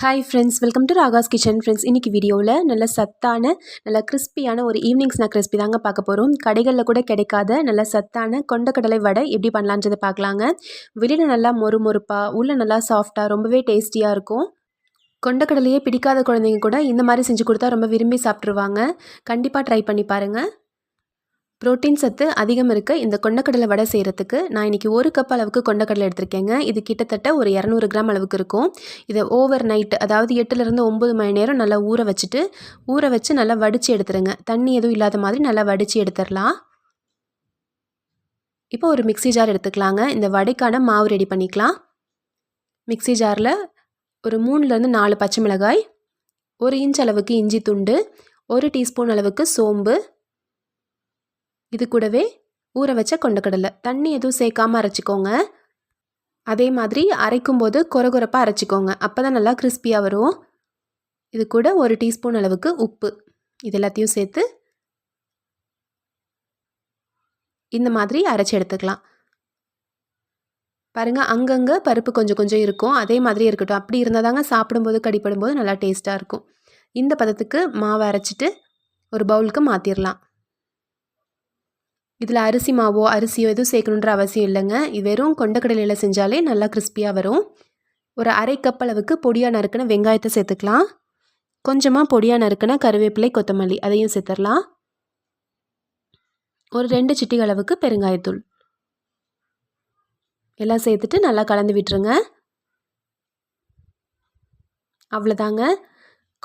Hi friends, welcome to Raga's kitchen. Friends, இன்றைக்கி வீடியோவில் நல்ல சத்தான நல்ல கிறிஸ்பியான ஒரு ஈவினிங் ஸ்நாக் ரெசிபி தாங்க பார்க்க போகிறோம். கடைகளில் கூட கிடைக்காத நல்ல சத்தான கொண்டக்கடலை வடை எப்படி பண்ணலான்றதை பார்க்கலாங்க. வெளியில் நல்லா மொறு மொறுப்பாக, உள்ளே நல்லா சாஃப்டாக, ரொம்பவே டேஸ்டியாக இருக்கும். கொண்டக்கடலையே பிடிக்காத குழந்தைங்க கூட இந்த மாதிரி செஞ்சு கொடுத்தா ரொம்ப விரும்பி சாப்பிட்ருவாங்க. கண்டிப்பாக ட்ரை பண்ணி பாருங்கள். புரோட்டீன் சத்து அதிகம் இருக்க இந்த கொண்டக்கடலை வடை செய்கிறதுக்கு நான் இன்றைக்கி 1 கப் அளவுக்கு கொண்டக்கடலை எடுத்திருக்கேங்க. இது கிட்டத்தட்ட ஒரு 200 கிராம் அளவுக்கு இருக்கும். இதை ஓவர் நைட், அதாவது 8லேருந்து 9 மணி நேரம் நல்லா ஊற வச்சு நல்லா வடித்து எடுத்துருங்க. தண்ணி எதுவும் இல்லாத மாதிரி நல்லா வடித்து எடுத்துடலாம். இப்போ ஒரு மிக்ஸி ஜார் எடுத்துக்கலாங்க. இந்த வடைக்கான மாவு ரெடி பண்ணிக்கலாம். மிக்ஸி ஜாரில் ஒரு 3லேருந்து 4 பச்சை மிளகாய், 1 இன்ச் அளவுக்கு இஞ்சி துண்டு, 1 டீஸ்பூன் அளவுக்கு சோம்பு, இது கூடவே ஊற வச்ச கொண்டக்கடலை, தண்ணி எதுவும் சேர்க்காமல் அரைச்சிக்கோங்க. அதே மாதிரி அரைக்கும் போது கொரகொரப்பாக அரைச்சிக்கோங்க, அப்போ தான் நல்லா கிறிஸ்பியாக வரும். இது கூட 1 டீஸ்பூன் அளவுக்கு உப்பு, இது எல்லாத்தையும் சேர்த்து இந்த மாதிரி அரைச்சி எடுத்துக்கலாம். பாருங்கள், அங்கங்கே பருப்பு கொஞ்சம் கொஞ்சம் இருக்கும், அதே மாதிரி இருக்கட்டும். அப்படி இருந்தால் தாங்க சாப்பிடும்போது கடிப்படும்போது நல்லா டேஸ்ட்டாக இருக்கும். இந்த பதத்துக்கு மாவை அரைச்சிட்டு ஒரு பவுலுக்கு மாற்றிடலாம். இதில் அரிசி மாவோ அரிசியோ எதுவும் சேர்க்கணுன்ற அவசியம் இல்லைங்க. வெறும் கொண்டக்கடலையில் செஞ்சாலே நல்லா கிறிஸ்பியாக வரும். ஒரு 1/2 கப் அளவுக்கு பொடியாக நறுக்கின வெங்காயத்தை சேர்த்துக்கலாம். கொஞ்சமாக பொடியாக நறுக்கின கருவேப்பிலை, கொத்தமல்லி அதையும் சேர்த்துடலாம். ஒரு 2 சிட்டிகை அளவுக்கு பெருங்காயத்தூள் எல்லாம் சேர்த்துட்டு நல்லா கலந்து விட்டுருங்க. அவ்வளோதாங்க,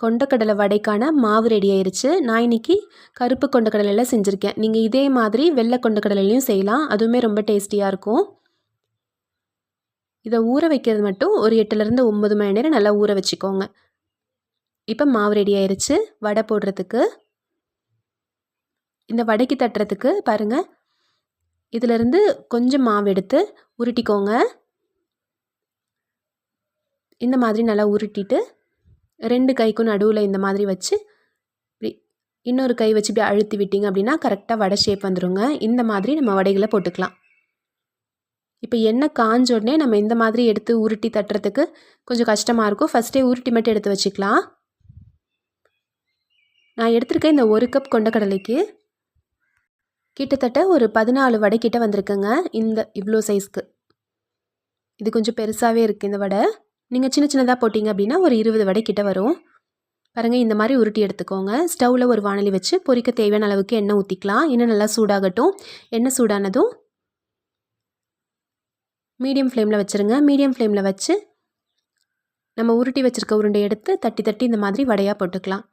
கொண்டக்கடலை வடைக்கான மாவு ரெடி ஆயிடுச்சு. நான் இன்றைக்கி கருப்பு கொண்டக்கடலையில் செஞ்சுருக்கேன். நீங்கள் இதே மாதிரி வெள்ளை கொண்டக்கடலையிலையும் செய்யலாம், அதுவுமே ரொம்ப டேஸ்டியாக இருக்கும். இதை ஊற வைக்கிறது மட்டும் ஒரு 8லேருந்து 9 மணி நேரம் நல்லா ஊற வச்சுக்கோங்க. இப்போ மாவு ரெடி ஆயிடுச்சு வடை போடுறதுக்கு. இந்த வடைக்கு தட்டுறதுக்கு பாருங்கள், இதிலிருந்து கொஞ்சம் மாவு எடுத்து உருட்டிக்கோங்க. இந்த மாதிரி நல்லா உருட்டிட்டு 2 கைக்கும் நடுவில் இந்த மாதிரி வச்சு இப்படி இன்னொரு கை வச்சு இப்படி அழுத்தி விட்டிங்க அப்படின்னா கரெக்டாக வடை ஷேப் வந்துடுங்க. இந்த மாதிரி நம்ம வடைகளை போட்டுக்கலாம். இப்போ எண்ணெய் காஞ்ச உடனே நம்ம இந்த மாதிரி எடுத்து உருட்டி தட்டுறதுக்கு கொஞ்சம் கஷ்டமாக இருக்கும். ஃபஸ்ட்டே உருட்டி மட்டும் எடுத்து வச்சுக்கலாம். நான் எடுத்திருக்க இந்த 1 கப் கொண்டக்கடலைக்கு கிட்டத்தட்ட ஒரு 14 வடை கிட்ட வந்திருக்குங்க. இவ்வளோ சைஸ்க்கு இது கொஞ்சம் பெருசாகவே இருக்குது இந்த வடை. நீங்கள் சின்ன சின்னதாக போட்டிங்க அப்படின்னா ஒரு 20 வடை கிட்ட வரும். பாருங்கள், இந்த மாதிரி உருட்டி எடுத்துக்கோங்க. ஸ்டவ்வில் ஒரு வாணலி வச்சு பொரிக்க தேவையான அளவுக்கு எண்ணெய் ஊற்றிக்கலாம். எண்ணெய் நல்லா சூடாகட்டும். எண்ணெய் சூடானதும் மீடியம் ஃப்ளேமில் வச்சுருங்க. மீடியம் ஃப்ளேமில் வச்சு நம்ம உருட்டி வச்சுருக்க உருண்டை எடுத்து தட்டி தட்டி இந்த மாதிரி வடையாக போட்டுக்கலாம்.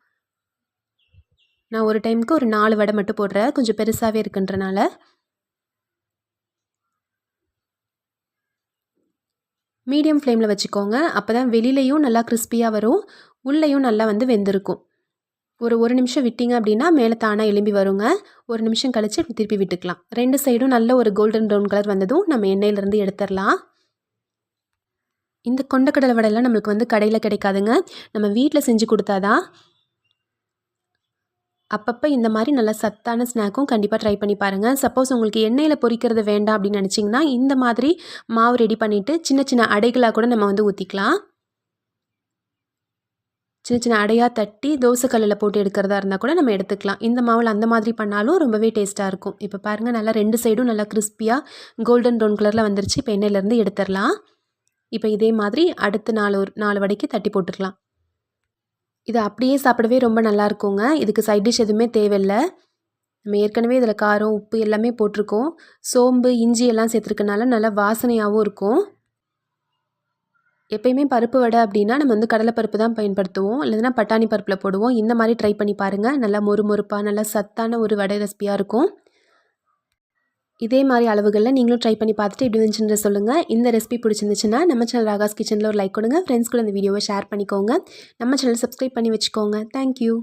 நான் ஒரு டைமுக்கு ஒரு 4 வடை மட்டும் போடுறேன், கொஞ்சம் பெருசாகவே இருக்குன்றனால. மீடியம் ஃப்ளேமில் வச்சுக்கோங்க. அப்போ தான் வெளியிலையும் நல்லா கிறிஸ்பியாக வரும், உள்ளேயும் நல்லா வெந்திருக்கும். ஒரு நிமிஷம் விட்டிங்க அப்படின்னா மேலே தானாக எலும்பி வருங்க. 1 நிமிஷம் கழித்து திருப்பி விட்டுக்கலாம். 2 சைடும் நல்ல ஒரு கோல்டன் ப்ரௌன் கலர் வந்ததும் நம்ம எண்ணெயிலேருந்து எடுத்துடலாம். இந்த கொண்டக்கடலை வடையெல்லாம் நம்மளுக்கு கடையில் கிடைக்காதுங்க. நம்ம வீட்டில் செஞ்சு கொடுத்தாதான். அப்பப்போ இந்த மாதிரி நல்ல சத்தான ஸ்நாக்கும் கண்டிப்பாக ட்ரை பண்ணி பாருங்கள். சப்போஸ் உங்களுக்கு எண்ணெயில் பொரிக்கிறது வேண்டாம் அப்படின்னு நினச்சிங்கன்னா இந்த மாதிரி மாவு ரெடி பண்ணிவிட்டு சின்ன சின்ன அடைகளாக கூட நம்ம ஊற்றிக்கலாம். சின்ன சின்ன அடையாக தட்டி தோசைக்கல்லில் போட்டு எடுக்கிறதா இருந்தால் கூட நம்ம எடுத்துக்கலாம். இந்த மாவில் அந்த மாதிரி பண்ணாலும் ரொம்பவே டேஸ்ட்டாக இருக்கும். இப்போ பாருங்கள், நல்லா 2 சைடும் நல்லா கிறிஸ்பியாக கோல்டன் ப்ரௌன் கலரில் வந்துருச்சு. இப்போ எண்ணெயிலேருந்து எடுத்துடலாம். இப்போ இதே மாதிரி அடுத்து 4 வடைக்கு தட்டி போட்டுடலாம். இது அப்படியே சாப்பிடவே ரொம்ப நல்லா இருக்குங்க. இதுக்கு சைட் டிஷ் எதுவுமே தேவையில்லை. நம்ம ஏற்கனவே இதில் காரம், உப்பு எல்லாமே போட்டிருக்கோம். சோம்பு, இஞ்சி எல்லாம் சேர்த்துருக்கனால நல்லா வாசனையாகவும் இருக்கும். எப்பயுமே பருப்பு வடை அப்படின்னா நம்ம கடலைப்பருப்பு தான் பயன்படுத்துவோம், இல்லைன்னா பட்டாணி பருப்பில் போடுவோம். இந்த மாதிரி ட்ரை பண்ணி பாருங்கள். நல்லா மொறு மொறுப்பாக நல்லா சத்தான ஒரு வடை ரெசிபியாக இருக்கும். இதே மாதிரி அளவுகளில் நீங்களும் ட்ரை பண்ணி பார்த்துட்டு எப்படி இருந்துச்சுன்னு சொல்லுங்கள். இந்த ரெசிபி பிடிச்சிருந்துச்சுன்னா நம்ம சேனல் ராகாஸ் கிச்சனில் ஒரு லைக் கொடுங்க. ஃப்ரெண்ட்ஸ் கூட இந்த வீடியோவை ஷேர் பண்ணிக்கோங்க. நம்ம சேனல் சப்ஸ்கிரைப் பண்ணி வச்சுக்கோங்க. தேங்க்யூ.